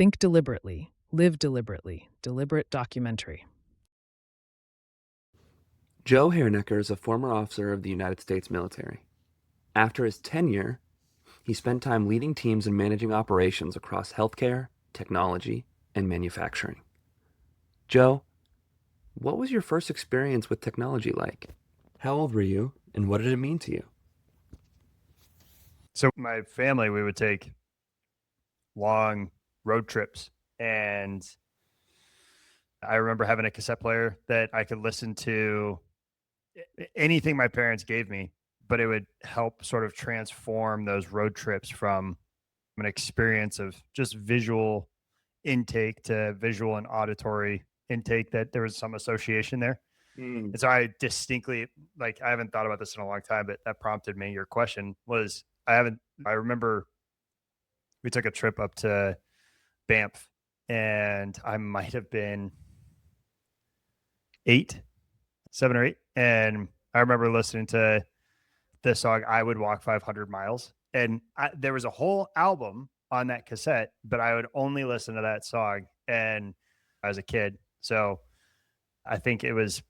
Think deliberately, live deliberately, deliberate documentary. Joe HerrNeckar is a former officer of the United States military. After his tenure, he spent time leading teams and managing operations across healthcare, technology, and manufacturing. Joe, what was your first experience with technology like? How old were you, and what did it mean to you? So my family, we would take long road trips, and I remember having a cassette player that I could listen to anything my parents gave me, but it would help sort of transform those road trips from an experience of just visual intake to visual and auditory intake, that there was some association there. Mm. And so I distinctly, like, I haven't thought about this in a long time, but that prompted me. Your question was, I remember we took a trip up to Banff, and I might have been 7 or 8. And I remember listening to this song, I Would Walk 500 Miles. And there was a whole album on that cassette, but I would only listen to that song. And I was a kid. So I think it was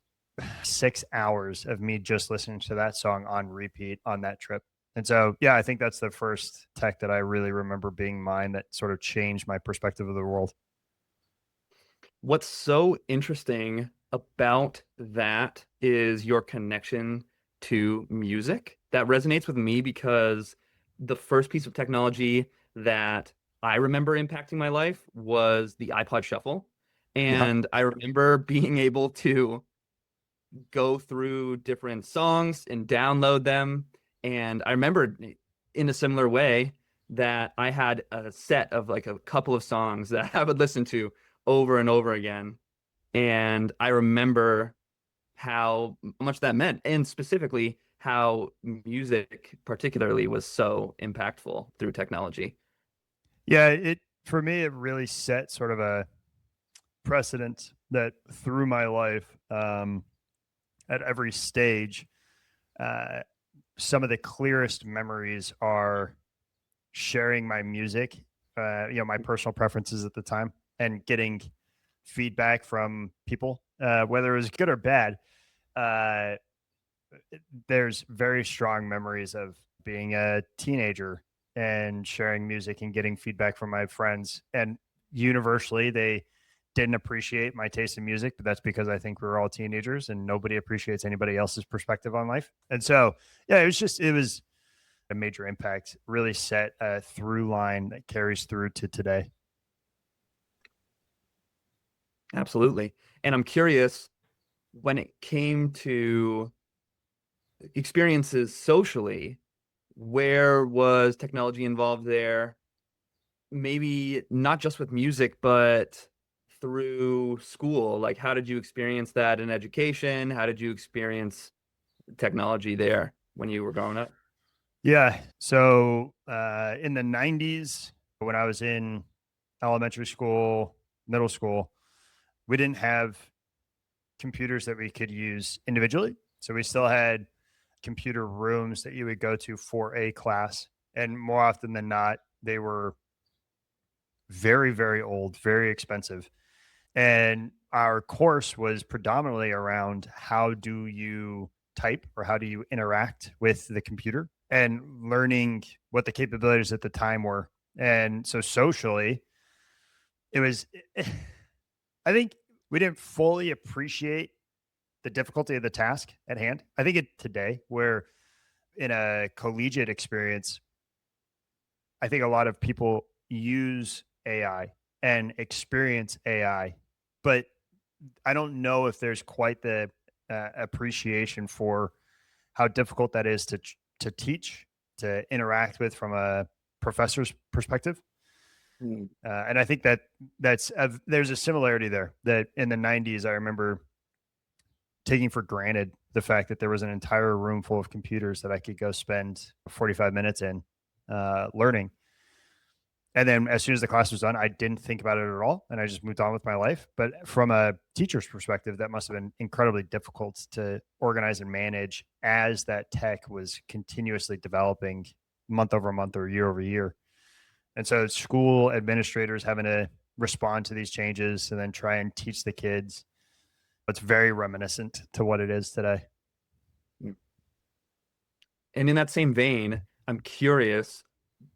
6 hours of me just listening to that song on repeat on that trip. And so, yeah, I think that's the first tech that I really remember being mine that sort of changed my perspective of the world. What's so interesting about that is your connection to music. That resonates with me because the first piece of technology that I remember impacting my life was the iPod Shuffle. Yeah. And I remember being able to go through different songs and download them. And I remember in a similar way that I had a set of like a couple of songs that I would listen to over and over again. And I remember how much that meant, and specifically how music particularly was so impactful through technology. Yeah. For me, it really set sort of a precedent that through my life, at every stage, uh, some of the clearest memories are sharing my music, my personal preferences at the time, and getting feedback from people, whether it was good or bad. Uh, there's very strong memories of being a teenager and sharing music and getting feedback from my friends. And universally, they didn't appreciate my taste in music, but that's because I think we were all teenagers and nobody appreciates anybody else's perspective on life. And so, yeah, it was a major impact, really set a through line that carries through to today. Absolutely. And I'm curious, when it came to experiences socially, where was technology involved there? Maybe not just with music, but through school. Like, how did you experience that in education? How did you experience technology there when you were growing up? Yeah. So in the 90s, when I was in elementary school, middle school, we didn't have computers that we could use individually. So we still had computer rooms that you would go to for a class. And more often than not, they were very, very old, very expensive. And our course was predominantly around how do you type or how do you interact with the computer and learning what the capabilities at the time were. And so socially, it was, I think we didn't fully appreciate the difficulty of the task at hand. I think it today, where in a collegiate experience, I think a lot of people use AI and experience AI, but I don't know if there's quite the appreciation for how difficult that is to teach, to interact with from a professor's perspective. Mm. And I think that there's a similarity there. That in the '90s, I remember taking for granted the fact that there was an entire room full of computers that I could go spend 45 minutes in learning. And then as soon as the class was done, I didn't think about it at all. And I just moved on with my life. But from a teacher's perspective, that must have been incredibly difficult to organize and manage as that tech was continuously developing month over month or year over year. And so school administrators having to respond to these changes and then try and teach the kids. It's very reminiscent to what it is today. And in that same vein, I'm curious,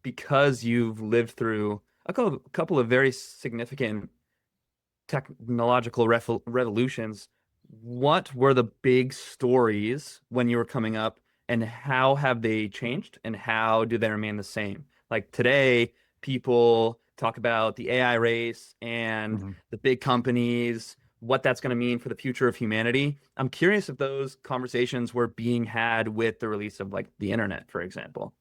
because you've lived through a couple of very significant technological revolutions, what were the big stories when you were coming up, and how have they changed, and how do they remain the same? Like today, people talk about the AI race and Mm-hmm. the big companies, what that's going to mean for the future of humanity. I'm curious if those conversations were being had with the release of like the internet, for example.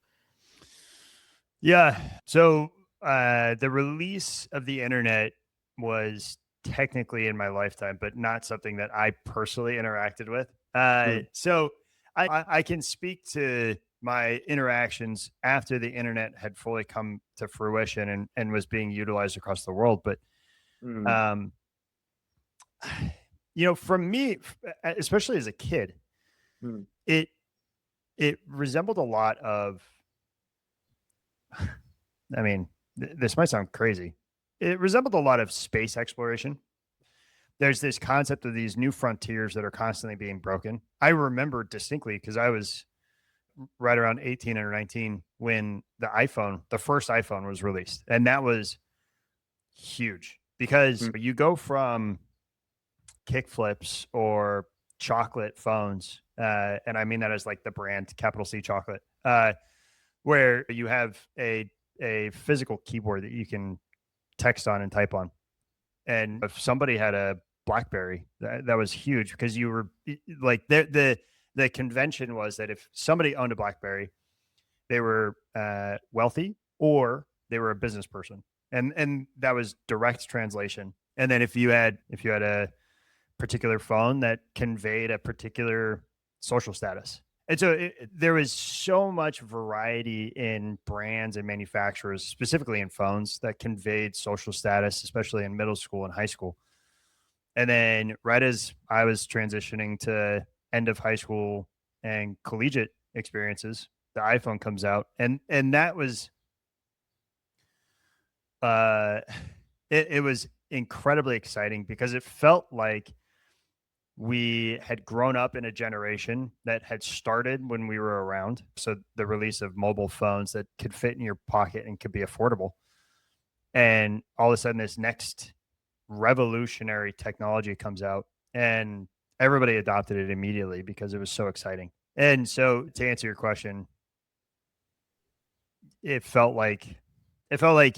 Yeah. So the release of the internet was technically in my lifetime, but not something that I personally interacted with. Mm, So I can speak to my interactions after the internet had fully come to fruition and was being utilized across the world. But, mm, um, for me, especially as a kid, mm. it it resembled a lot of. I mean, this might sound crazy. It resembled a lot of space exploration. There's this concept of these new frontiers that are constantly being broken. I remember distinctly because I was right around 18 or 19 when the first iPhone was released. And that was huge because Mm. you go from kick flips or chocolate phones, and I mean that as like the brand capital C chocolate, where you have a physical keyboard that you can text on and type on. And if somebody had a BlackBerry, that was huge because you were like the convention was that if somebody owned a BlackBerry, they were wealthy or they were a business person, and that was direct translation. And then if you had a particular phone that conveyed a particular social status. And so there was so much variety in brands and manufacturers, specifically in phones, that conveyed social status, especially in middle school and high school. And then, right as I was transitioning to end of high school and collegiate experiences, the iPhone comes out, and that was uh, it was incredibly exciting because it felt like we had grown up in a generation that had started when we were around. So the release of mobile phones that could fit in your pocket and could be affordable. And all of a sudden, this next revolutionary technology comes out, and everybody adopted it immediately because it was so exciting. And so, to answer your question, it felt like it felt like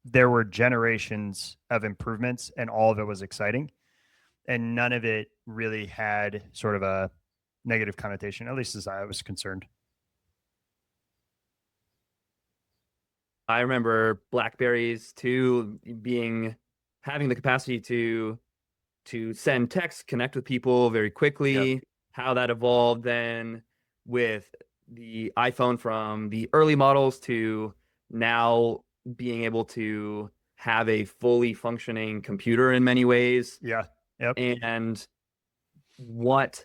there were generations of improvements, and all of it was exciting and none of it really had sort of a negative connotation, at least as I was concerned. I remember Blackberries too being having the capacity to send text, connect with people very Yep. quickly, how that evolved then with the iPhone from the early models to now being able to have a fully functioning computer in many ways, Yeah. Yep. and what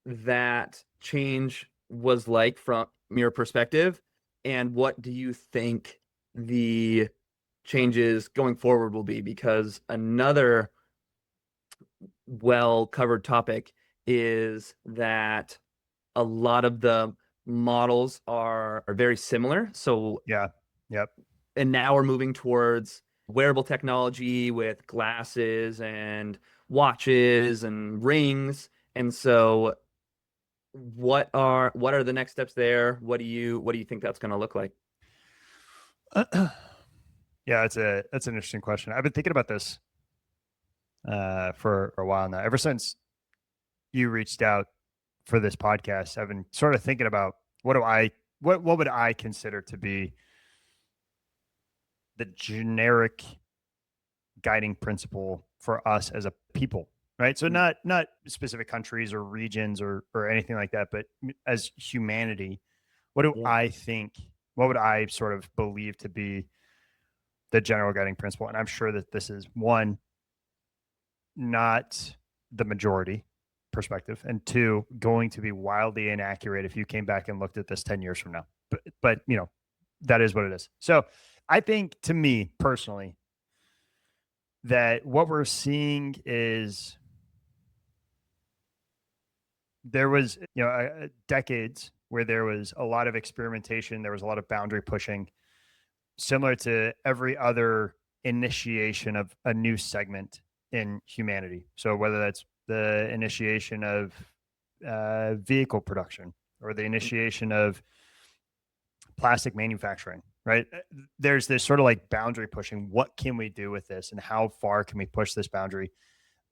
that change was like from your perspective, and what do you think the changes going forward will be? Because another well covered topic is that a lot of the models are very similar. So, Yeah. Yep. and now we're moving towards wearable technology with glasses and watches and rings. And so what are the next steps there? What do you think that's going to look like? Yeah, that's an interesting question. I've been thinking about this for a while now. Ever since you reached out for this podcast, I've been sort of thinking about what would I consider to be the generic guiding principle for us as a people, right? So Mm, not specific countries or regions or anything like that, but as humanity, what do yeah. I think? What would I sort of believe to be the general guiding principle? And I'm sure that this is one, not the majority perspective, and two, going to be wildly inaccurate if you came back and looked at this 10 years from now. But that is what it is. So I think, to me personally, that what we're seeing is there was, decades where there was a lot of experimentation, there was a lot of boundary pushing, similar to every other initiation of a new segment in humanity. So whether that's the initiation of vehicle production or the initiation of plastic manufacturing, right? There's this sort of like boundary pushing. What can we do with this, and how far can we push this boundary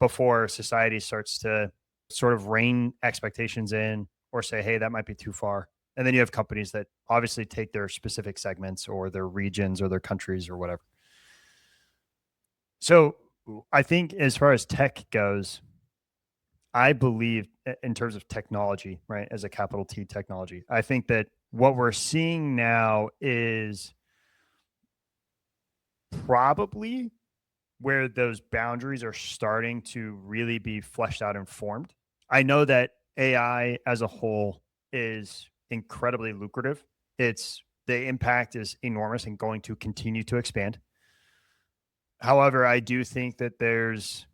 before society starts to sort of rein expectations in or say, hey, that might be too far. And then you have companies that obviously take their specific segments or their regions or their countries or whatever. So I think as far as tech goes, I believe in terms of technology, right, as a capital T technology, I think that what we're seeing now is probably where those boundaries are starting to really be fleshed out and formed. I know that AI as a whole is incredibly lucrative. The impact is enormous and going to continue to expand. However, I do think that there's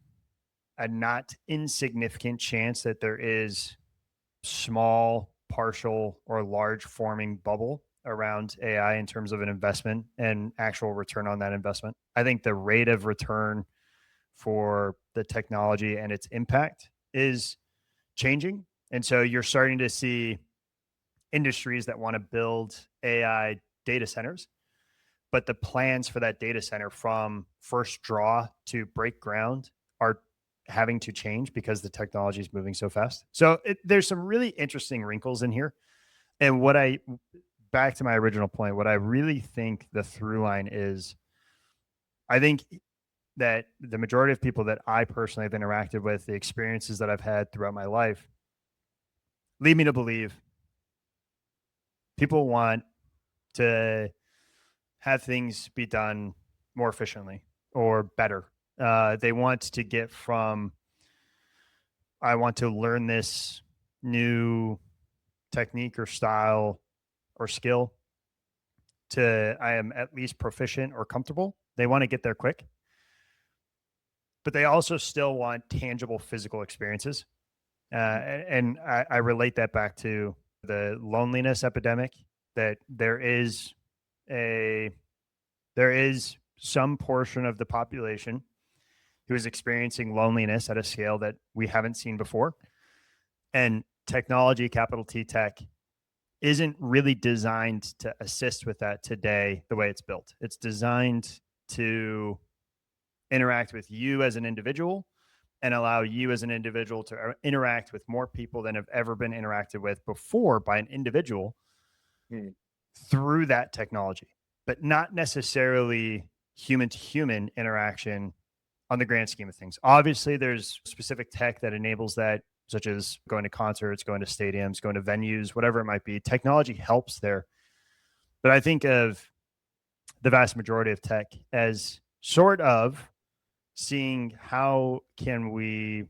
a not insignificant chance that there is small, partial, or large forming bubble around AI in terms of an investment and actual return on that investment. I think the rate of return for the technology and its impact is changing. And so you're starting to see industries that want to build AI data centers, but the plans for that data center from first draw to break ground are having to change because the technology is moving so fast. So there's some really interesting wrinkles in here. And back to my original point, what I really think the through line is, I think that the majority of people that I personally have interacted with, the experiences that I've had throughout my life, lead me to believe people want to have things be done more efficiently or better. They want to get from, I want to learn this new technique or style or skill, to I am at least proficient or comfortable. They want to get there quick, but they also still want tangible physical experiences. And I relate that back to the loneliness epidemic, that there is some portion of the population who is experiencing loneliness at a scale that we haven't seen before. And technology, capital T tech, isn't really designed to assist with that today the way it's built. It's designed to interact with you as an individual and allow you as an individual to interact with more people than have ever been interacted with before by an individual through that technology, but not necessarily human to human interaction on the grand scheme of things. Obviously, there's specific tech that enables that, such as going to concerts, going to stadiums, going to venues, whatever it might be. Technology helps there. But I think of the vast majority of tech as sort of seeing how can we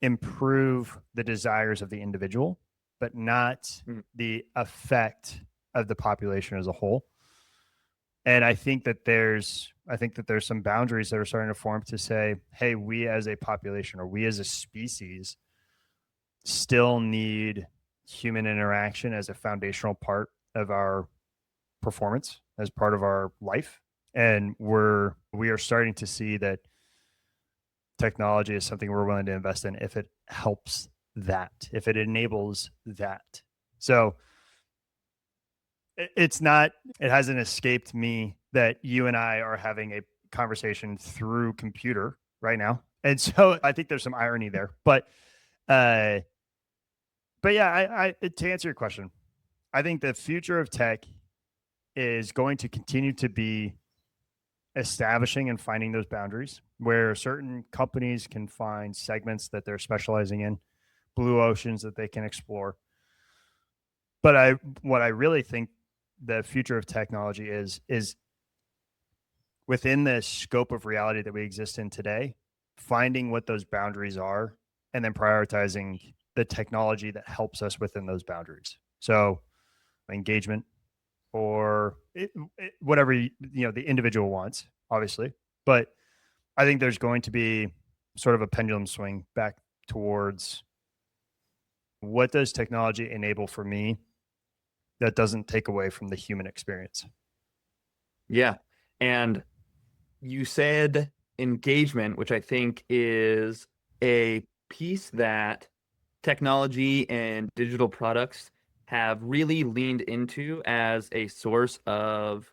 improve the desires of the individual, but not the effect of the population as a whole. And I think that there's some boundaries that are starting to form to say, hey, we as a population or we as a species still need human interaction as a foundational part of our performance, as part of our life. And we are starting to see that technology is something we're willing to invest in if it helps that, if it enables that. So it hasn't escaped me that you and I are having a conversation through computer right now. And so I think there's some irony there, but yeah, I to answer your question, I think the future of tech is going to continue to be establishing and finding those boundaries where certain companies can find segments that they're specializing in, blue oceans that they can explore. But what I really think the future of technology is within the scope of reality that we exist in today, finding what those boundaries are and then prioritizing the technology that helps us within those boundaries. So engagement, or whatever the individual wants, obviously. But I think there's going to be sort of a pendulum swing back towards what does technology enable for me that doesn't take away from the human experience. Yeah. And you said engagement, which I think is a piece that technology and digital products have really leaned into as a source of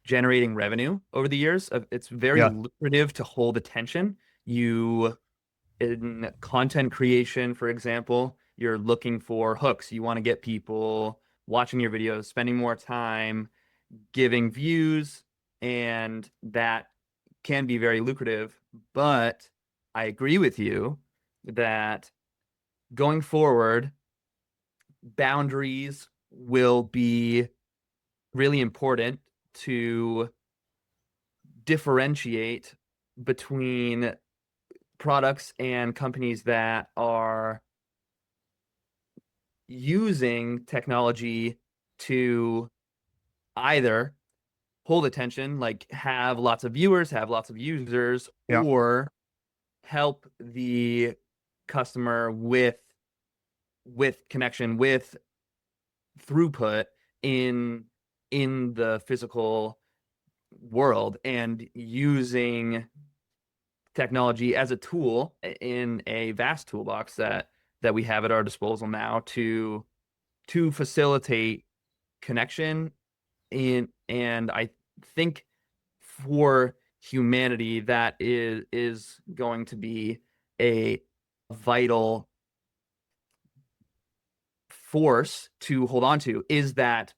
generating revenue over the years. It's very Yeah. lucrative to hold attention. You, in content creation, for example, you're looking for hooks. You want to get people watching your videos, spending more time, giving views, and that can be very lucrative. But I agree with you that going forward, boundaries will be really important to differentiate between products and companies that are using technology to either hold attention, like have lots of viewers, have lots of users, Yeah. or help the customer with connection, with throughput in the physical world, and using technology as a tool in a vast toolbox that we have at our disposal now to facilitate connection in. And I think for humanity that is going to be a vital force to hold on to, is that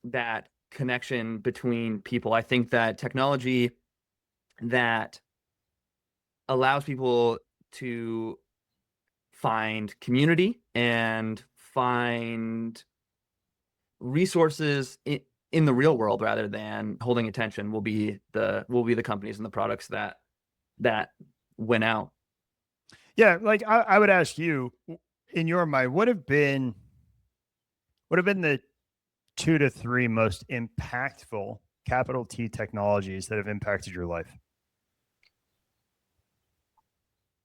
connection between people. I think that technology that allows people to find community and find resources in the real world rather than holding attention will be the companies and the products that win out. Yeah. Like I would ask you, in your mind, what have been the 2 to 3 most impactful capital T technologies that have impacted your life?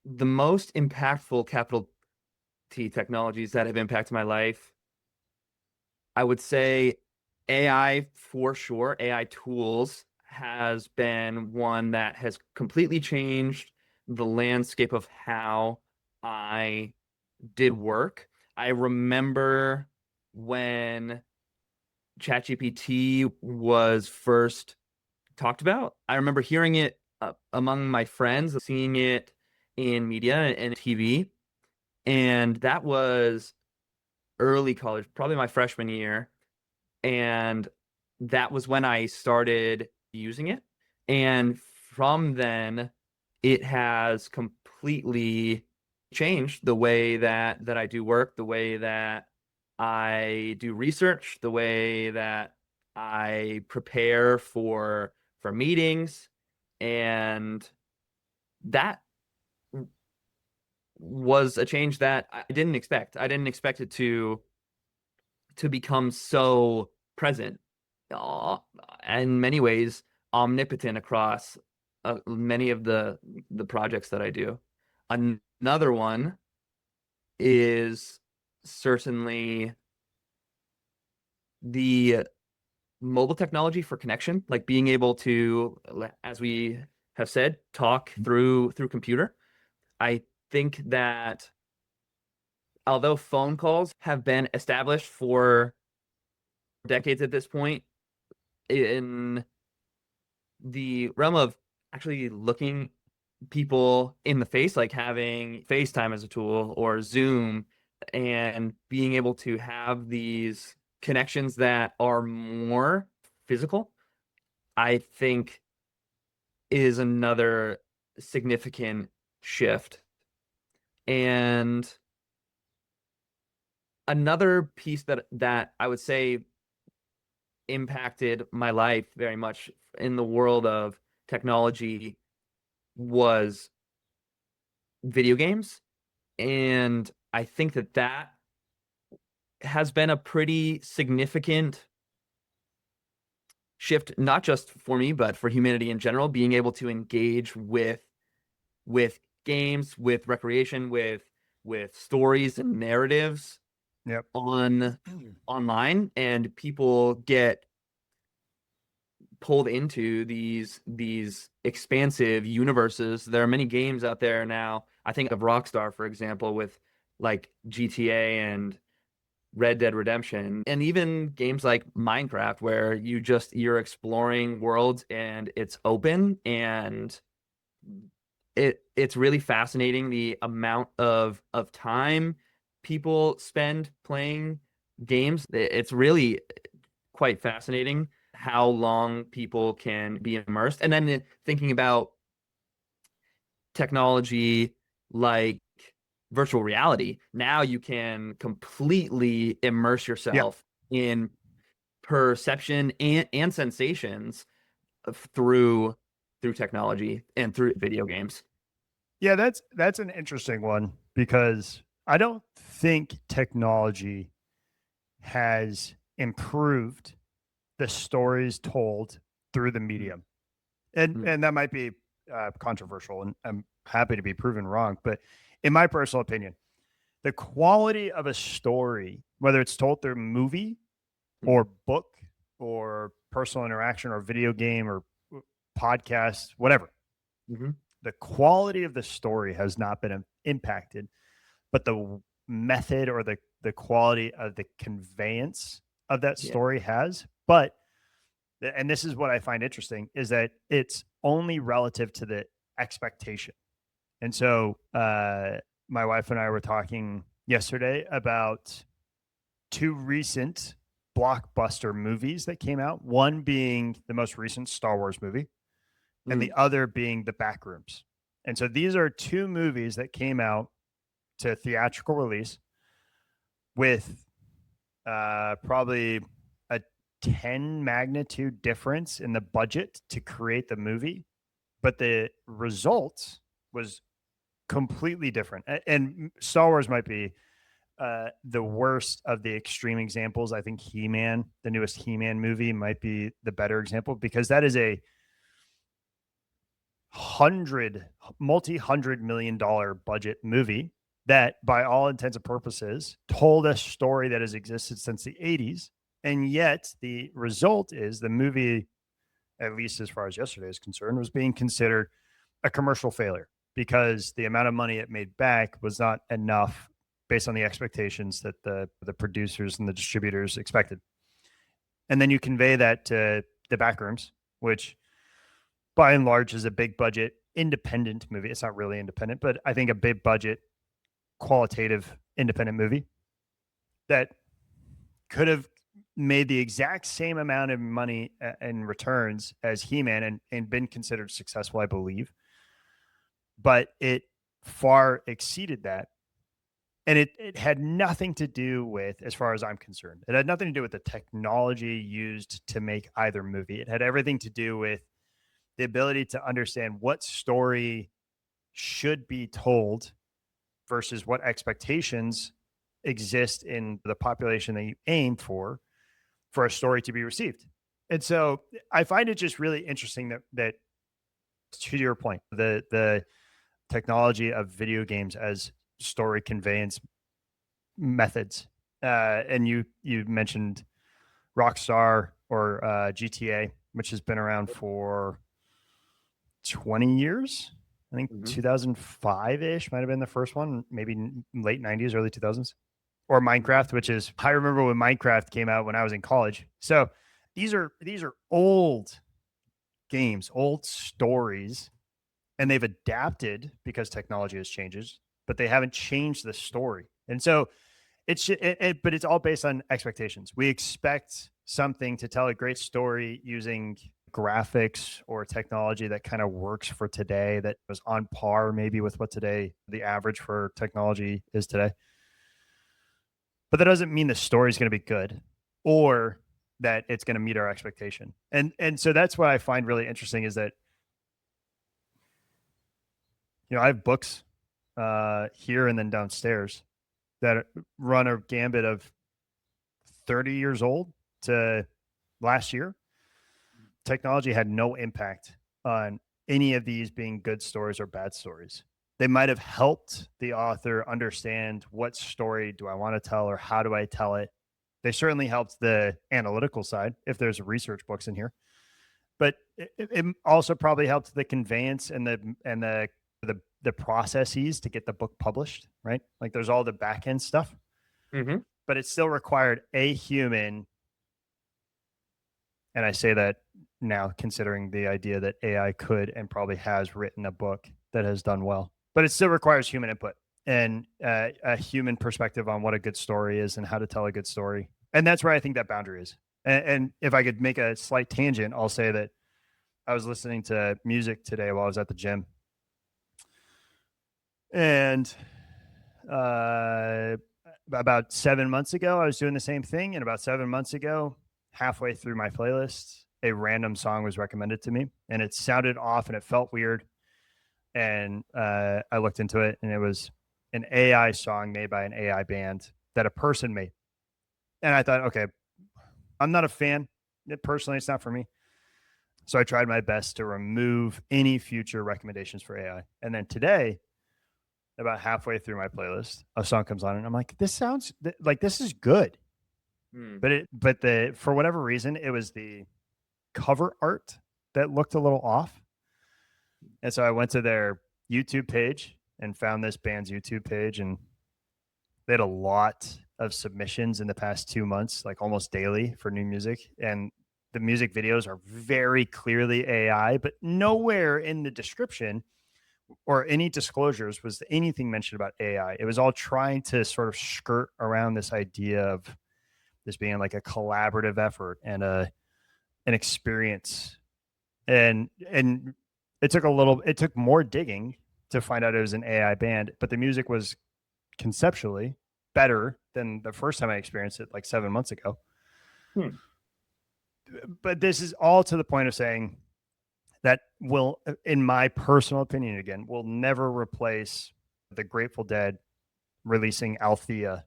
The most impactful capital T technologies that have impacted my life, I would say AI for sure. AI tools has been one that has completely changed the landscape of how I did work. I remember when ChatGPT was first talked about. I remember hearing it among my friends, seeing it in media and TV, and that was early college, probably my freshman year. And that was when I started using it. And from then, it has completely changed the way that I do work, the way that I do research, the way that I prepare for meetings. And that was a change that I didn't expect. I didn't expect it to become so present, in many ways omnipotent across many of the projects that I do. Another one is certainly the mobile technology for connection, like being able to, as we have said, talk through computer. I think that although phone calls have been established for decades at this point, in the realm of actually looking people in the face, like having FaceTime as a tool or Zoom, and being able to have these connections that are more physical, I think is another significant shift. And another piece that I would say impacted my life very much in the world of technology was video games. And I think that has been a pretty significant shift, not just for me, but for humanity in general, being able to engage with games, with recreation, with stories and narratives Yep. online, and people get pulled into these expansive universes. There are many games out there now. I think of Rockstar, for example, with like GTA and Red Dead Redemption, and even games like Minecraft, where you're exploring worlds and it's open, and it's really fascinating the amount of time people spend playing games. It's really quite fascinating how long people can be immersed. And then thinking about technology like virtual reality, now you can completely immerse Yeah. yourself in perception and sensations through technology and through video games. Yeah, that's an interesting one because I don't think technology has improved the stories told through the medium. Mm. And that might be controversial, and I'm happy to be proven wrong, but in my personal opinion, the quality of a story, whether it's told through movie or Mhm. book or personal interaction or video game or podcast, whatever, Mhm. the quality of the story has not been impacted, but the method or the quality of the conveyance of that Yeah. story has. But and this is what I find interesting is that it's only relative to the expectation. And so my wife and I were talking yesterday about two recent blockbuster movies that came out, one being the most recent Star Wars movie and the Mm. other being The Backrooms. And so these are two movies that came out to theatrical release with probably a 10 magnitude difference in the budget to create the movie, but the result was completely different. And Star Wars might be the worst of the extreme examples. I think He-Man, the newest He-Man movie, might be the better example because that is a multi-hundred million-dollar budget movie that by all intents and purposes told a story that has existed since the 80s, and yet the result is the movie, at least as far as yesterday is concerned, was being considered a commercial failure because the amount of money it made back was not enough based on the expectations that the producers and the distributors expected. And then you convey that to The Backrooms, which by and large is a big budget independent movie. It's not really independent, but I think a big budget qualitative independent movie that could have made the exact same amount of money in returns as He-Man and been considered successful, I believe. But it far exceeded that. And it had nothing to do with, as far as I'm concerned, it had nothing to do with the technology used to make either movie. It had everything to do with the ability to understand what story should be told versus what expectations exist in the population that you aim for a story to be received. And so I find it just really interesting that to your point, the technology of video games as story conveyance methods. And you mentioned Rockstar or GTA, which has been around for 20 years. I think Mhm. 2005 ish might have been the first one, maybe late 90s, early 2000s. Or Minecraft, which is I remember when Minecraft came out when I was in college. So these are old games, old stories, and they've adapted because technology has changes, but they haven't changed the story. And so but it's all based on expectations. We expect something to tell a great story using graphics or technology that kind of works for today, that was on par maybe with what today the average for technology is today. But that doesn't mean the story is going to be good or that it's going to meet our expectation. And so that's what I find really interesting is that I have books here and then downstairs that run a gambit of 30 years old to last year. technology had no impact on any of these being good stories or bad stories. They might have helped the author understand what story do I want to tell or how do I tell it. They certainly helped the analytical side if there's research books in here, but it also probably helped the conveyance and the processes to get the book published, right? Like there's all the back end stuff, but it still required a human. And I say that now considering the idea that AI could and probably has written a book that has done well, but it still requires human input and a human perspective on what a good story is and how to tell a good story. And that's where I think that boundary is. And if I could make a slight tangent, I'll say that I was listening to music today while I was at the gym. And about 7 months ago, I was doing the same thing. And about 7 months ago, halfway through my playlist, a random song was recommended to me. And it sounded off and it felt weird. And I looked into it, and it was an AI song made by an AI band that a person made. And I thought, okay, I'm not a fan. Personally, it's not for me. So I tried my best to remove any future recommendations for AI. And then today, about halfway through my playlist, a song comes on, and I'm like, this sounds like this is good. But for whatever reason, it was the cover art that looked a little off. And so I went to their YouTube page and found this band's YouTube page, and they had a lot of submissions in the past 2 months, like almost daily for new music. And the music videos are very clearly AI, but nowhere in the description or any disclosures was anything mentioned about AI. It was all trying to sort of skirt around this idea of this being like a collaborative effort and an experience. And it took more digging to find out it was an AI band, but the music was conceptually better than the first time I experienced it like 7 months ago. But this is all to the point of saying that will, in my personal opinion, again, will never replace the Grateful Dead releasing Althea.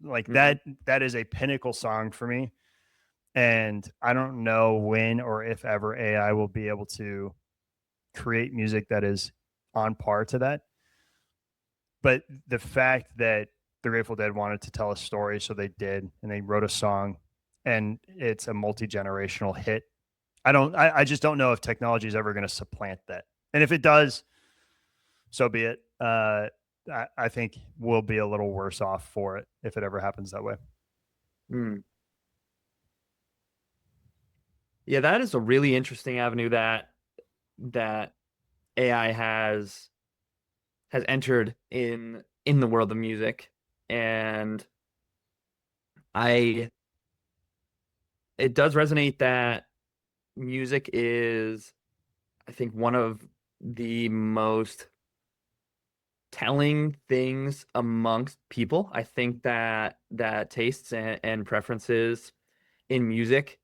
Like that is a pinnacle song for me. And I don't know when or if ever AI will be able to create music that is on par to that. But the fact that the Grateful Dead wanted to tell a story, so they did, and they wrote a song, and it's a multi-generational hit. I just don't know if technology is ever going to supplant that. And if it does, so be it. I think we'll be a little worse off for it if it ever happens that way. Yeah, that is a really interesting avenue that AI has entered in the world of music. And it does resonate that music is, I think, one of the most telling things amongst people. I think that tastes and preferences in music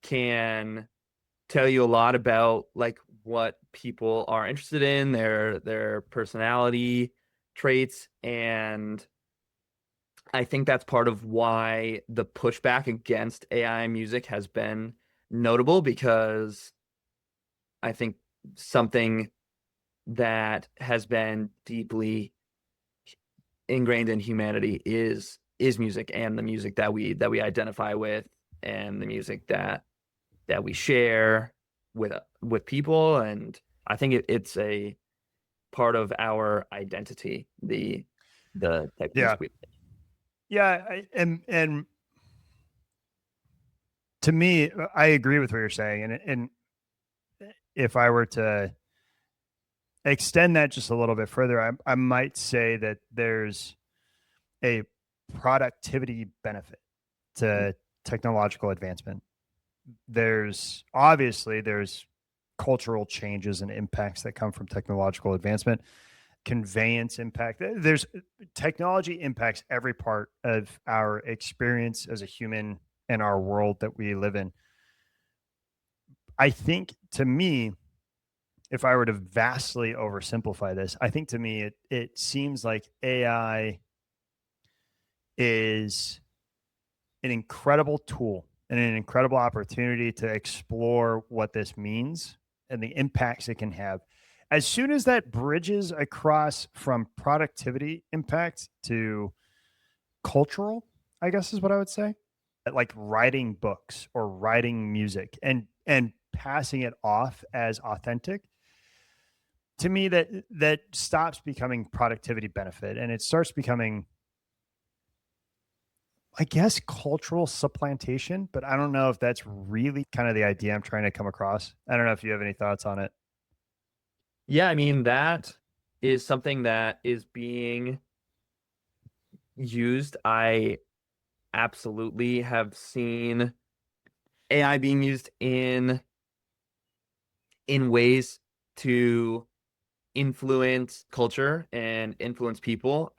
can tell you a lot about like what people are interested in, their personality traits. And I think that's part of why the pushback against AI music has been notable, because I think something that has been deeply ingrained in humanity is music, and the music that we identify with, and the music that we share with people. And I think it's a part of our identity, the type of music we play. Yeah, and to me, I agree with what you're saying. And if I were to extend that just a little bit further, I might say that there's a productivity benefit to technological advancement. There's cultural changes and impacts that come from technological advancement, conveyance impact. There's technology impacts every part of our experience as a human and our world that we live in. I think, to me, if I were to vastly oversimplify this, I think to me it seems like AI is an incredible tool and an incredible opportunity to explore what this means and the impacts it can have. As soon as that bridges across from productivity impact to cultural, I guess is what I would say, like writing books or writing music and passing it off as authentic, to me that stops becoming productivity benefit and it starts becoming, I guess, cultural supplantation, but I don't know if that's really kind of the idea I'm trying to come across. I don't know if you have any thoughts on it. Yeah, I mean, that is something that is being used. I absolutely have seen AI being used in ways to influence culture and influence people.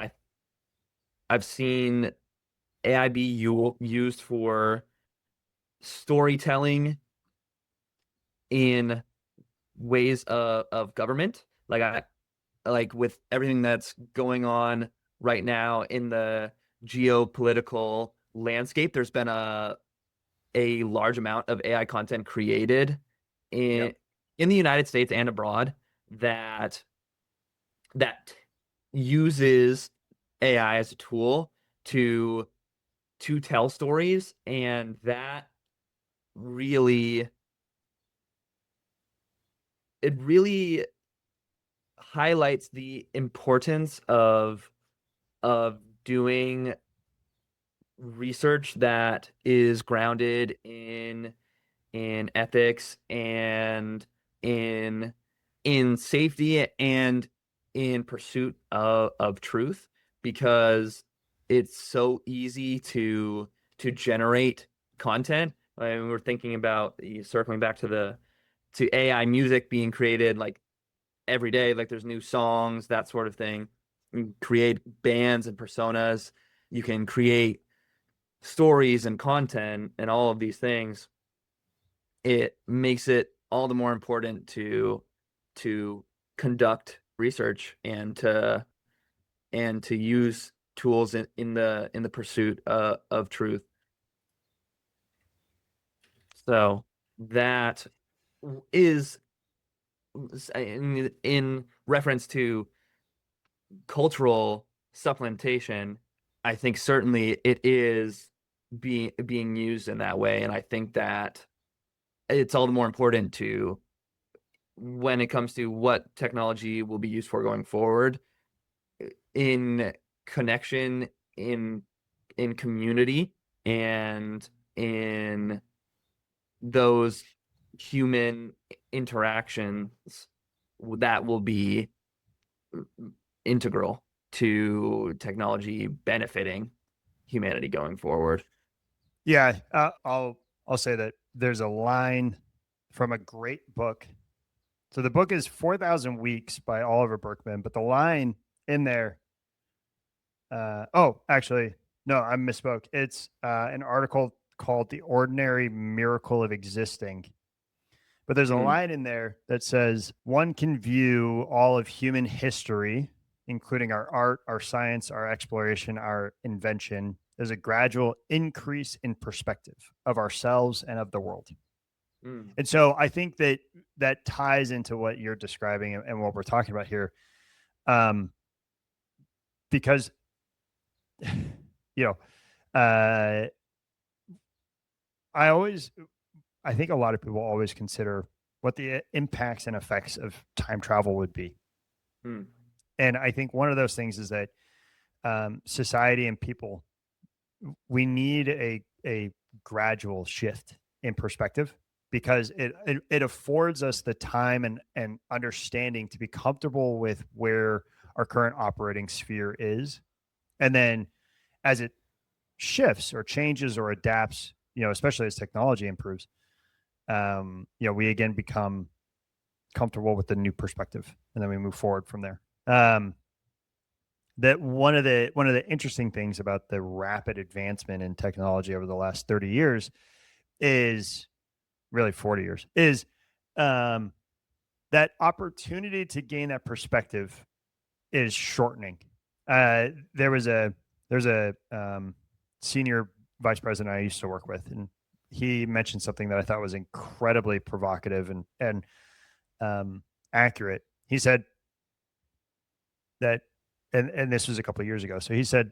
I've seen AI be used for storytelling in ways of government. Like with everything that's going on right now in the geopolitical landscape, there's been a large amount of AI content created Yep. in in the United States and abroad that that uses AI as a tool to tell stories, and that really it really highlights the importance of doing research that is grounded in ethics and in safety and in pursuit of truth, because it's so easy to generate content. I mean, we're thinking about circling back to the to AI music being created like every day, like there's new songs, that sort of thing. You can create bands and personas, you can create stories and content and all of these things. It makes it all the more important to conduct research and to use tools in the pursuit of truth. So that is in reference to cultural supplementation. I think certainly it is being used in that way, and I think that it's all the more important to when it comes to what technology will be used for going forward in connection, in community, and in those human interactions that will be integral to technology benefiting humanity going forward. Yeah, I'll say that there's a line from a great book. So the book is 4,000 Weeks by Oliver Berkman, but the line in there, oh, actually, no, I misspoke. It's an article called The Ordinary Miracle of Existing. But there's a Mm, line in there that says, one can view all of human history, including our art, our science, our exploration, our invention, as a gradual increase in perspective of ourselves and of the world. mm. And so I think that that ties into what you're describing and what we're talking about here. Um, because, you know, uh, I always, I think a lot of people always consider what the impacts and effects of time travel would be. Mm. And I think one of those things is that society and people, we need a gradual shift in perspective because it affords us the time and understanding to be comfortable with where our current operating sphere is. And then as it shifts or changes or adapts, especially as technology improves, we again become comfortable with the new perspective and then we move forward from there. That one of the interesting things about the rapid advancement in technology over the last 30 years is really 40 years is um, that opportunity to gain that perspective is shortening. There's a senior vice president I used to work with, and he mentioned something that I thought was incredibly provocative and accurate. He said that, and this was a couple of years ago. So he said,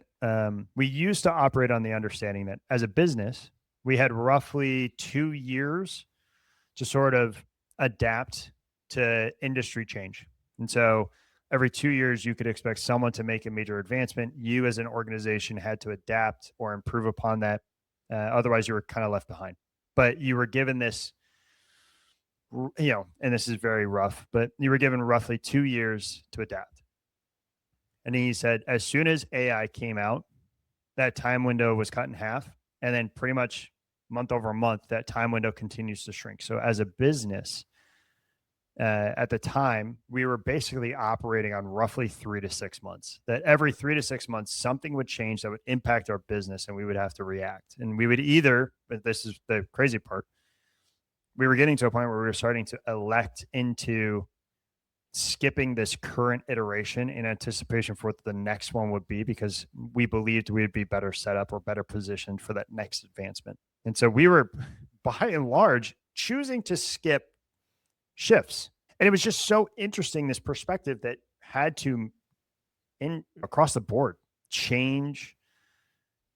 we used to operate on the understanding that as a business, we had roughly 2 years to sort of adapt to industry change. And so every 2 years, you could expect someone to make a major advancement. You as an organization had to adapt or improve upon that. Otherwise, you were kind of left behind. But you were given this, and this is very rough, but you were given roughly 2 years to adapt. And he said, as soon as AI came out, that time window was cut in half. And then pretty much month over month, that time window continues to shrink. So as a business, at the time, we were basically operating on roughly 3 to 6 months. That every 3 to 6 months, something would change that would impact our business, and we would have to react. And we would either, but this is the crazy part, we were getting to a point where we were starting to elect into skipping this current iteration in anticipation for what the next one would be, because we believed we would be better set up or better positioned for that next advancement. And so we were, by and large, choosing to skip shifts. And it was just so interesting, this perspective that had to, across the board, change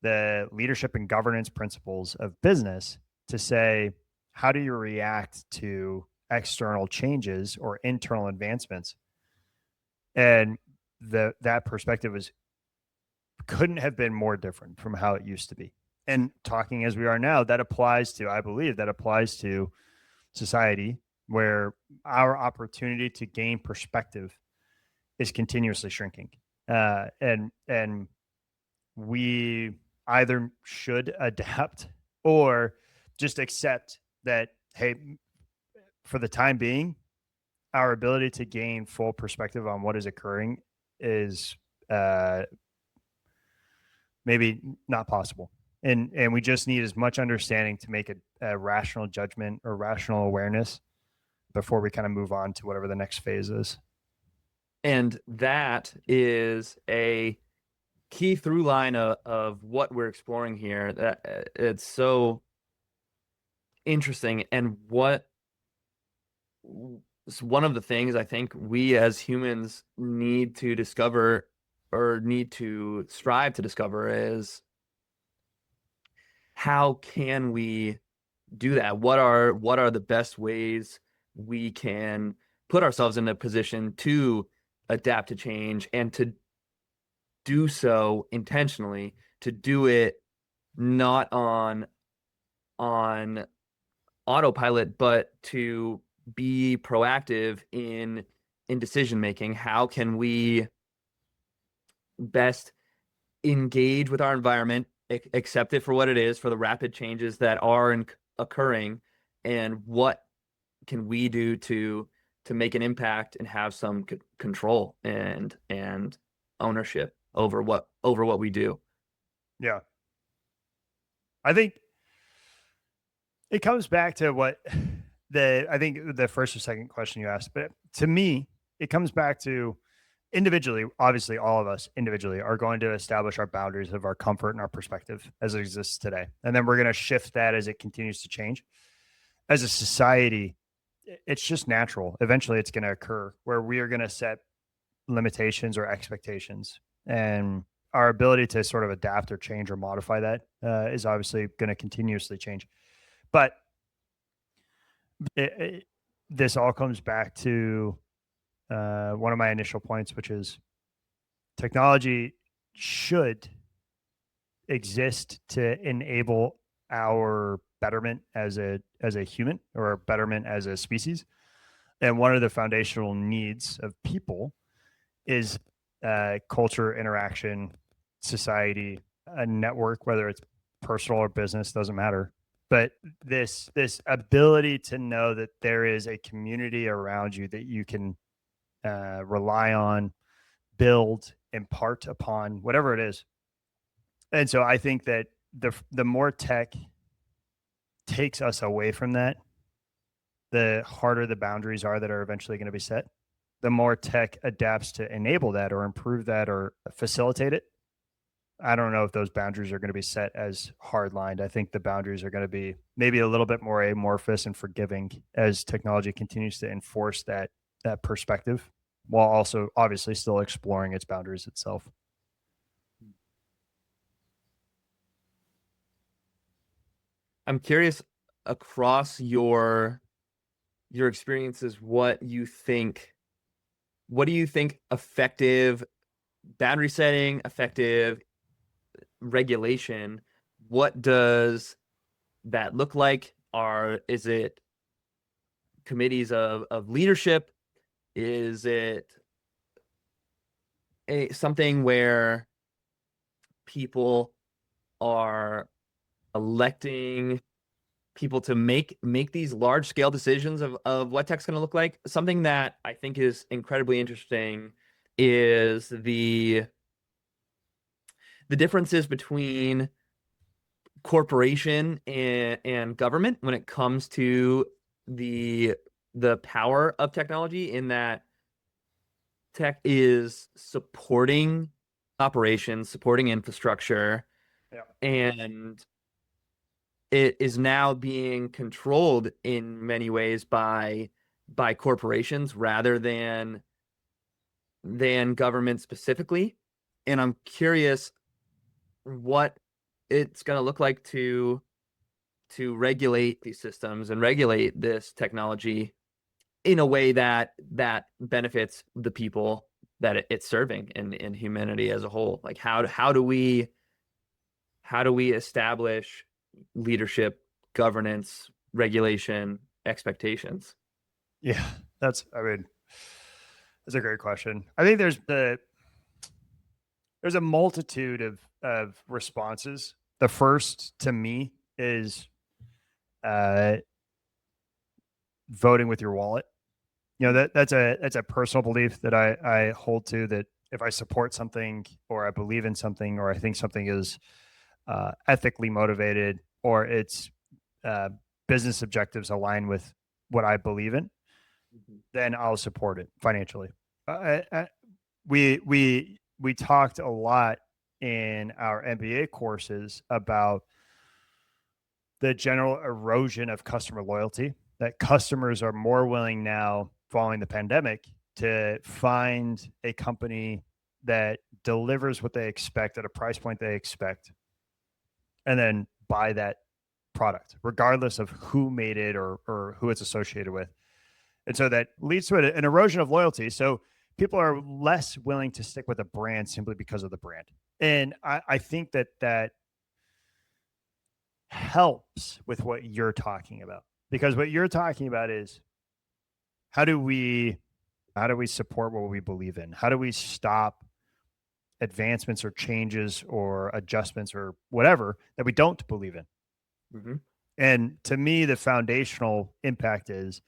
the leadership and governance principles of business to say, how do you react to external changes or internal advancements? And that perspective couldn't have been more different from how it used to be. And talking as we are now, that applies to, I believe that applies to society, where our opportunity to gain perspective is continuously shrinking. And we either should adapt or just accept that, hey, for the time being, our ability to gain full perspective on what is occurring is maybe not possible. And we just need as much understanding to make a rational judgment or rational awareness before we kind of move on to whatever the next phase is. And that is a key through line of what we're exploring here. That it's so interesting, and what one of the things I think we as humans need to discover, or need to strive to discover, is how can we do that? What are the best ways we can put ourselves in a position to adapt to change, and to do so intentionally, to do it not on autopilot, but to be proactive in decision making. How can we best engage with our environment, accept it for what it is, for the rapid changes that are occurring, and what can we do to make an impact and have some control and ownership over what we do. Yeah. I think it comes back to what I think the first or second question you asked, but to me, it comes back to individually, obviously all of us individually are going to establish our boundaries of our comfort and our perspective as it exists today. And then we're going to shift that as it continues to change. As a society, it's just natural. Eventually it's going to occur where we are going to set limitations or expectations, and our ability to sort of adapt or change or modify that is obviously going to continuously change. But this all comes back to one of my initial points, which is technology should exist to enable our betterment as a human, or betterment as a species. And one of the foundational needs of people is culture, interaction, society, a network, whether it's personal or business, doesn't matter. But this ability to know that there is a community around you that you can rely on, build, impart upon, whatever it is. And so I think that the more tech takes us away from that, the harder the boundaries are that are eventually going to be set. The more tech adapts to enable that or improve that or facilitate it, I don't know if those boundaries are going to be set as hard lined. I think the boundaries are going to be maybe a little bit more amorphous and forgiving as technology continues to enforce that perspective, while also obviously still exploring its boundaries itself. I'm curious across your experiences, what do you think effective boundary setting, effective regulation, what does that look like? Is it committees of leadership? Is it something where people are electing people to make these large scale decisions of what tech's going to look like? Something that I think is incredibly interesting is the differences between corporation and government when it comes to the power of technology, in that tech is supporting operations, supporting infrastructure, Yeah. and it is now being controlled in many ways by corporations rather than government specifically. And I'm curious what it's going to look like to regulate these systems and regulate this technology in a way that benefits the people that it's serving and humanity as a whole. Like how do we establish leadership, governance, regulation, expectations? Yeah, I mean, that's a great question. I think there's a multitude of responses. The first to me is uh, voting with your wallet. You know, that's a personal belief that I hold to, that if I support something or I believe in something or I think something is ethically motivated or its uh, business objectives align with what I believe in, then I'll support it financially. We talked a lot in our MBA courses about the general erosion of customer loyalty, that customers are more willing now following the pandemic to find a company that delivers what they expect at a price point they expect and then buy that product regardless of who made it or who it's associated with. And so that leads to an erosion of loyalty. So people are less willing to stick with a brand simply because of the brand. And I think that helps with what you're talking about, because what you're talking about is how do we support what we believe in? How do we stop advancements or changes or adjustments or whatever that we don't believe in? Mm-hmm. And to me, the foundational impact is,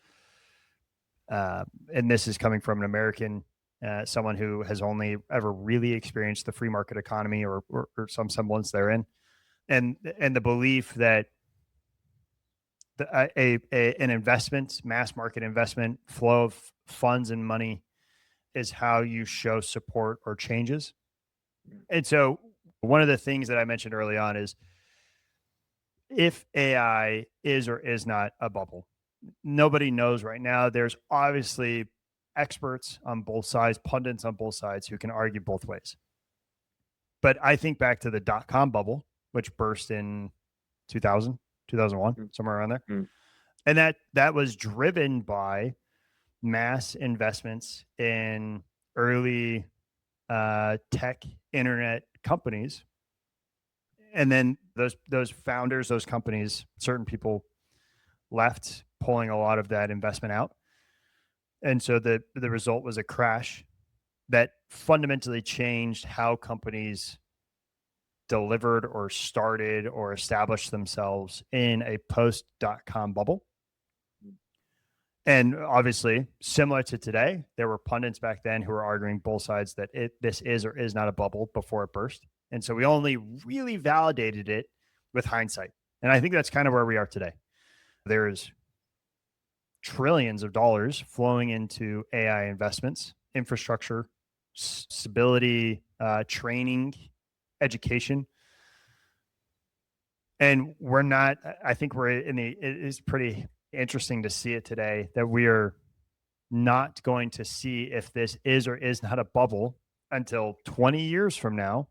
and this is coming from an American, someone who has only ever really experienced the free market economy or some semblance therein, and the belief that an investment, mass market investment, flow of funds and money is how you show support or changes. And so one of the things that I mentioned early on is, if AI is or is not a bubble, nobody knows right now. There's obviously experts on both sides, pundits on both sides who can argue both ways. But I think back to the dot-com bubble, which burst in 2000, 2001, somewhere around there. Mm. And that was driven by mass investments in early tech internet companies. And then those founders, those companies, certain people left, pulling a lot of that investment out. And so the result was a crash that fundamentally changed how companies delivered or started or established themselves in a post-dot-com bubble. And obviously, similar to today, there were pundits back then who were arguing both sides that this is or is not a bubble before it burst. And so we only really validated it with hindsight. And I think that's kind of where we are today. There's trillions of dollars flowing into AI investments, infrastructure, stability, training, education. And we're not, I think it is pretty interesting to see it today that we are not going to see if this is or is not a bubble until 20 years from now.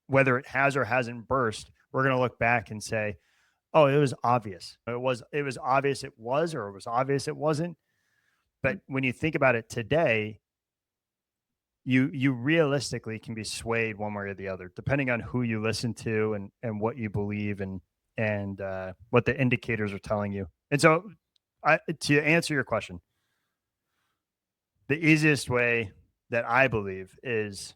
Whether it has or hasn't burst, we're going to look back and say, oh, it was obvious. It was obvious it was, or it was obvious it wasn't. But when you think about it today, you realistically can be swayed one way or the other, depending on who you listen to and what you believe and what the indicators are telling you. And so, to answer your question, the easiest way that I believe is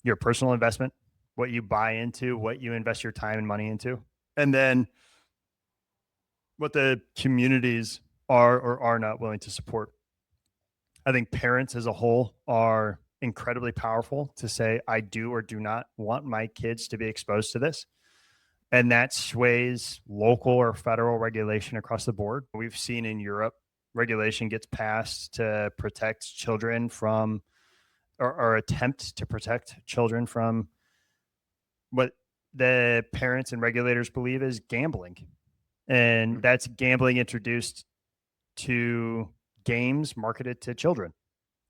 your personal investment, what you buy into, what you invest your time and money into, and then what the communities are or are not willing to support. I think parents as a whole are incredibly powerful to say, I do or do not want my kids to be exposed to this. And that sways local or federal regulation across the board. We've seen in Europe, regulation gets passed to protect children from, or attempt to protect children from what the parents and regulators believe is gambling. And that's gambling introduced to games marketed to children.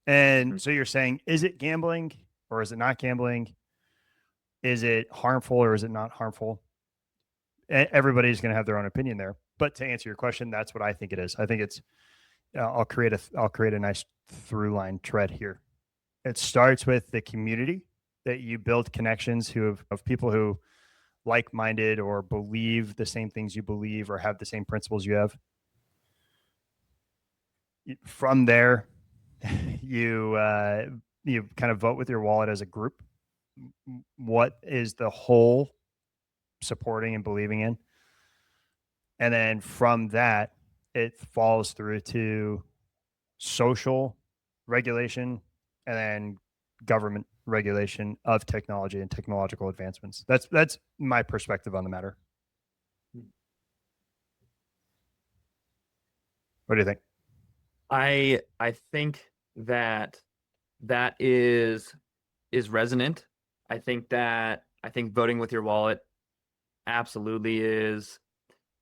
And so you're saying, is it gambling or is it not gambling? Is it harmful or is it not harmful? Everybody's going to have their own opinion there. But to answer your question, that's what I think it is. I think it's, I'll create a nice through line thread here. It starts with the community, that you build connections of people who like-minded or believe the same things you believe or have the same principles you have. From there, you kind of vote with your wallet as a group. What is the whole supporting and believing in? And then from that, it falls through to social regulation and then government regulation of technology and technological advancements. That's my perspective on the matter. What do you think? I think that is resonant. I think voting with your wallet absolutely is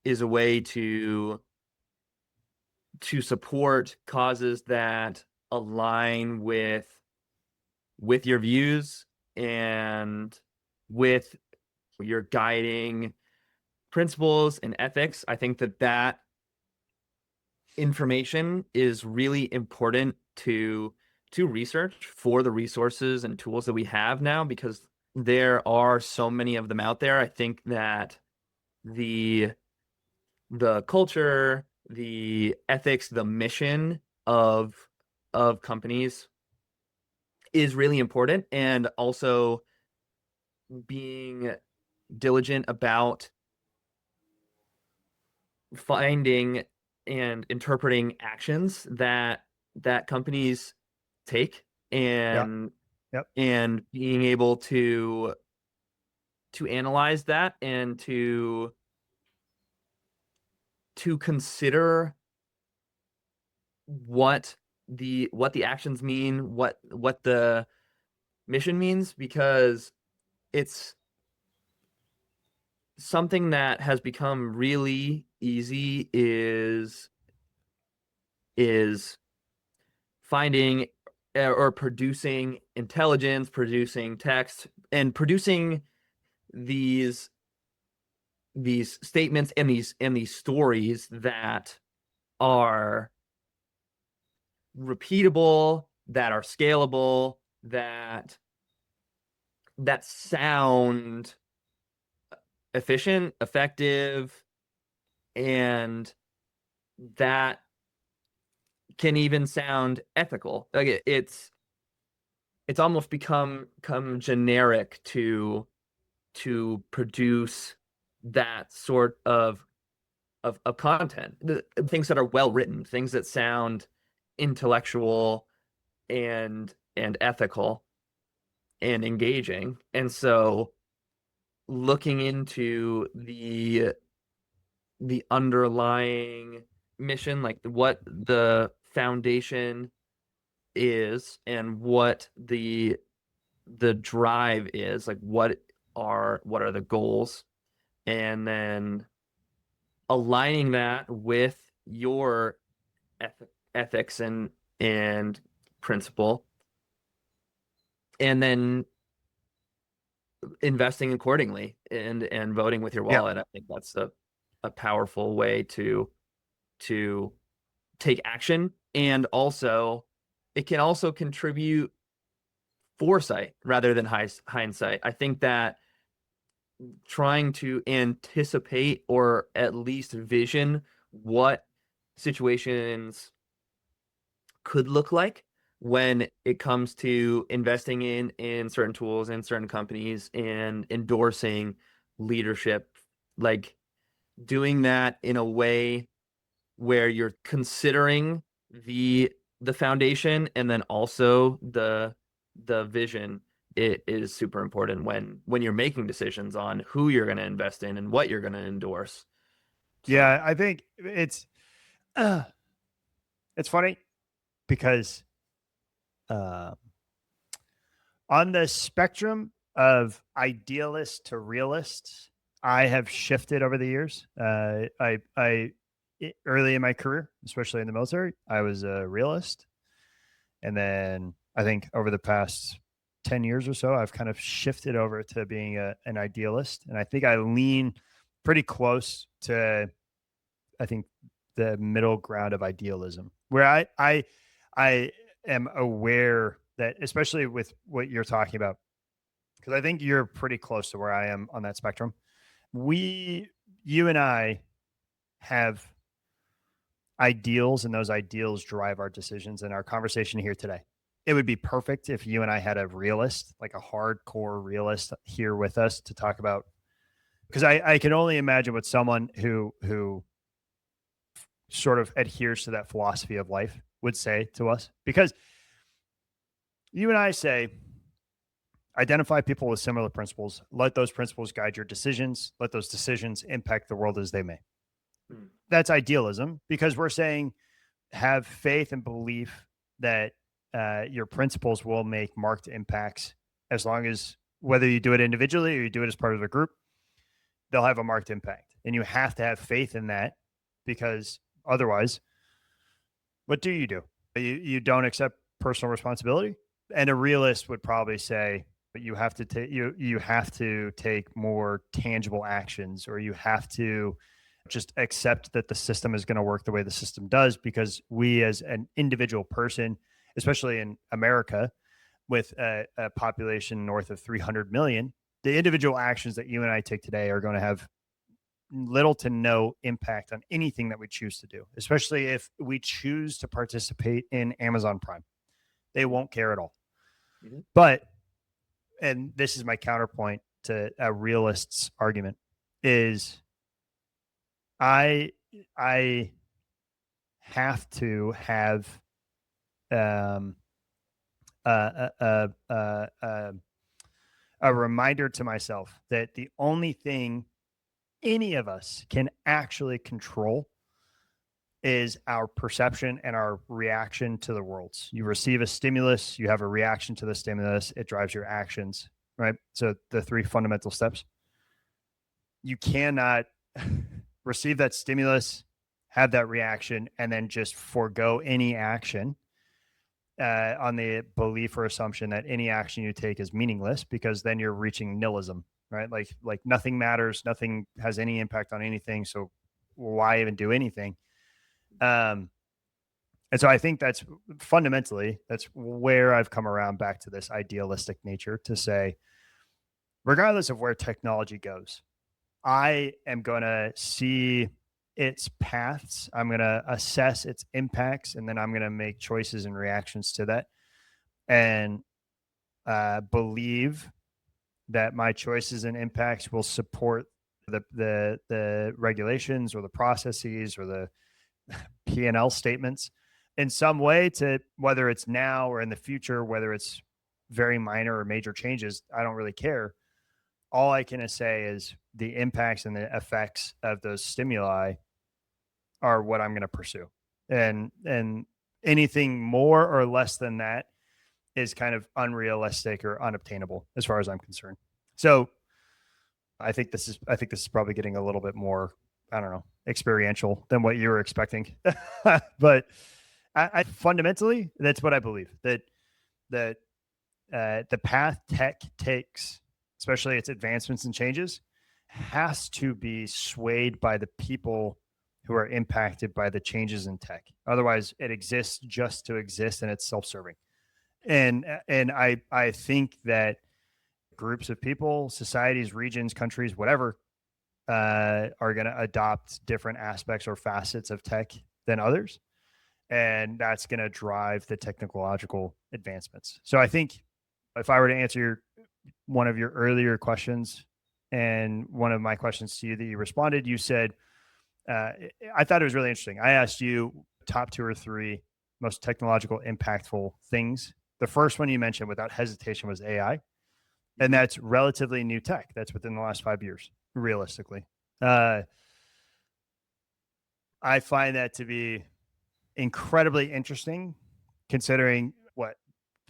a way to support causes that align with your views and with your guiding principles and ethics. I think that information is really important to research for the resources and tools that we have now, because there are so many of them out there. I think that the culture, the ethics, the mission of companies is really important, and also being diligent about finding and interpreting actions that companies take, and and being able to analyze that and to consider what the actions mean, what the mission means, because it's something that has become really easy is finding or producing intelligence, producing text, and producing these statements and these stories that are repeatable, that are scalable, that sound efficient, effective, and that can even sound ethical. Like it's almost become generic to produce that sort of content. The things that are well written, things that sound intellectual and ethical and engaging. And so looking into the underlying mission, like what the foundation is and what the the drive is, like what are the goals, and then aligning that with your ethics and principle, and then investing accordingly and voting with your Yeah. wallet. I think that's a powerful way to take action. And also it can also contribute foresight rather than hindsight. I think that trying to anticipate or at least vision what situations could look like when it comes to investing in certain tools and certain companies and endorsing leadership, like doing that in a way where you're considering the foundation and then also the vision. It is super important when you're making decisions on who you're going to invest in and what you're going to endorse. So Yeah, I think uh, it's funny because uh, on the spectrum of idealist to realist, I have shifted over the years. Early in my career, especially in the military, I was a realist, and then I think over the past 10 years or so, I've kind of shifted over to being an idealist, and I think I lean pretty close to, I think, the middle ground of idealism, where I am aware that, especially with what you're talking about, because I think you're pretty close to where I am on that spectrum. You and I have ideals, and those ideals drive our decisions and our conversation here today. It would be perfect if you and I had a realist, like a hardcore realist, here with us to talk about, because I can only imagine what someone who sort of adheres to that philosophy of life would say to us. Because you and I say, identify people with similar principles, let those principles guide your decisions, let those decisions impact the world as they may. hmm. That's idealism, because we're saying have faith and belief that your principles will make marked impacts, as long as, whether you do it individually or you do it as part of a group, they'll have a marked impact. And you have to have faith in that, because otherwise, what do? You don't accept personal responsibility. And a realist would probably say, but you have to take more tangible actions, or you have to just accept that the system is going to work the way the system does, because we, as an individual person, especially in America with a population north of 300 million, the individual actions that you and I take today are going to have little to no impact on anything that we choose to do, especially if we choose to participate in Amazon Prime. They won't care at all. Mhm. But, and this is my counterpoint to a realist's argument, is I I have to have um, a, a, a, a, a reminder to myself that the only thing any of us can actually control is our perception and our reaction to the worlds. You receive a stimulus, you have a reaction to the stimulus, it drives your actions, right? So the three fundamental steps. You cannot receive that stimulus, have that reaction, and then just forego any action on the belief or assumption that any action you take is meaningless, because then you're reaching nihilism, right? Like nothing matters, nothing has any impact on anything, so why even do anything? Um, and so I think that's fundamentally, that's where I've come around back to this idealistic nature, to say, regardless of where technology goes, I am going to see its paths. I'm going to assess its impacts, and then I'm going to make choices and reactions to that, and believe that my choices and impacts will support the regulations or the processes or the P&L statements in some way, to whether it's now or in the future, whether it's very minor or major changes, I don't really care. All I can say is the impacts and the effects of those stimuli are what I'm going to pursue. And anything more or less than that is kind of unrealistic or unobtainable as far as I'm concerned. So I think this is probably getting a little bit more, I don't know, experiential than what you were expecting. But I fundamentally, that's what I believe, that the path tech takes, especially its advancements and changes, has to be swayed by the people who are impacted by the changes in tech. Otherwise, it exists just to exist, and it's self-serving. And I think that groups of people, societies, regions, countries, whatever, are going to adopt different aspects or facets of tech than others, and that's going to drive the technological advancements. So I think if I were to answer one of your earlier questions, and one of my questions to you that you responded, you said, I thought it was really interesting. I asked you top 2 or 3 most technological impactful things. The first one you mentioned without hesitation was AI. And that's relatively new tech. That's within the last 5 years, realistically. I find that to be incredibly interesting, considering what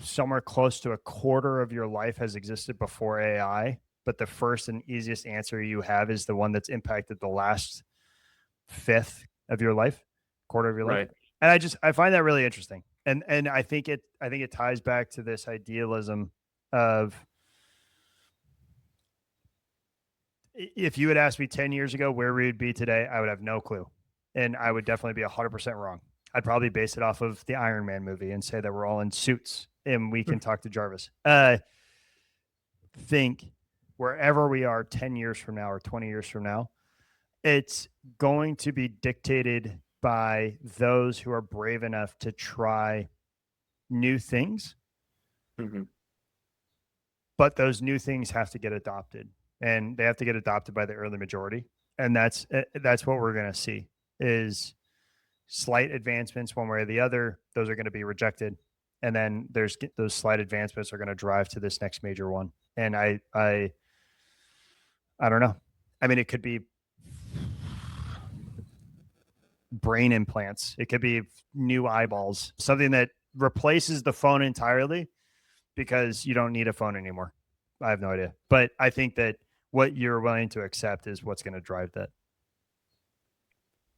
somewhere close to a quarter of your life has existed before AI. But the first and easiest answer you have is the one that's impacted the last fifth of your life, quarter of your life. And I find that really interesting. And I think it ties back to this idealism of, if you had asked me 10 years ago where we would be today, I would have no clue. And I would definitely be 100% wrong. I'd probably base it off of the Iron Man movie and say that we're all in suits and we can talk to Jarvis. Think wherever we are 10 years from now or 20 years from now, it's going to be dictated by those who are brave enough to try new things. Mm-hmm. But those new things have to get adopted, and they have to get adopted by the early majority. And that's what we're going to see, is slight advancements one way or the other. Those are going to be rejected. And then there's those slight advancements are going to drive to this next major one. And I don't know. I mean, it could be brain implants. It could be new eyeballs, something that replaces the phone entirely because you don't need a phone anymore. I have no idea. But I think that what you're willing to accept is what's going to drive that.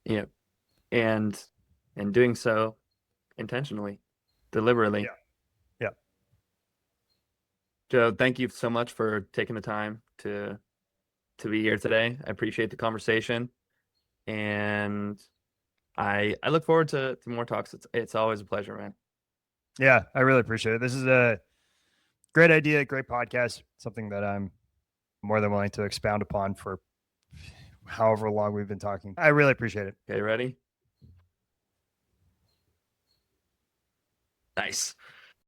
Yeah. And doing so intentionally, deliberately. Yeah. Yeah. Joe, thank you so much for taking the time to be here today. I appreciate the conversation, and I look forward to more talks. It's always a pleasure, man. Yeah, I really appreciate it. This is a great idea, great podcast, something that I'm more than willing to expound upon for however long we've been talking. I really appreciate it. Okay, ready? Nice.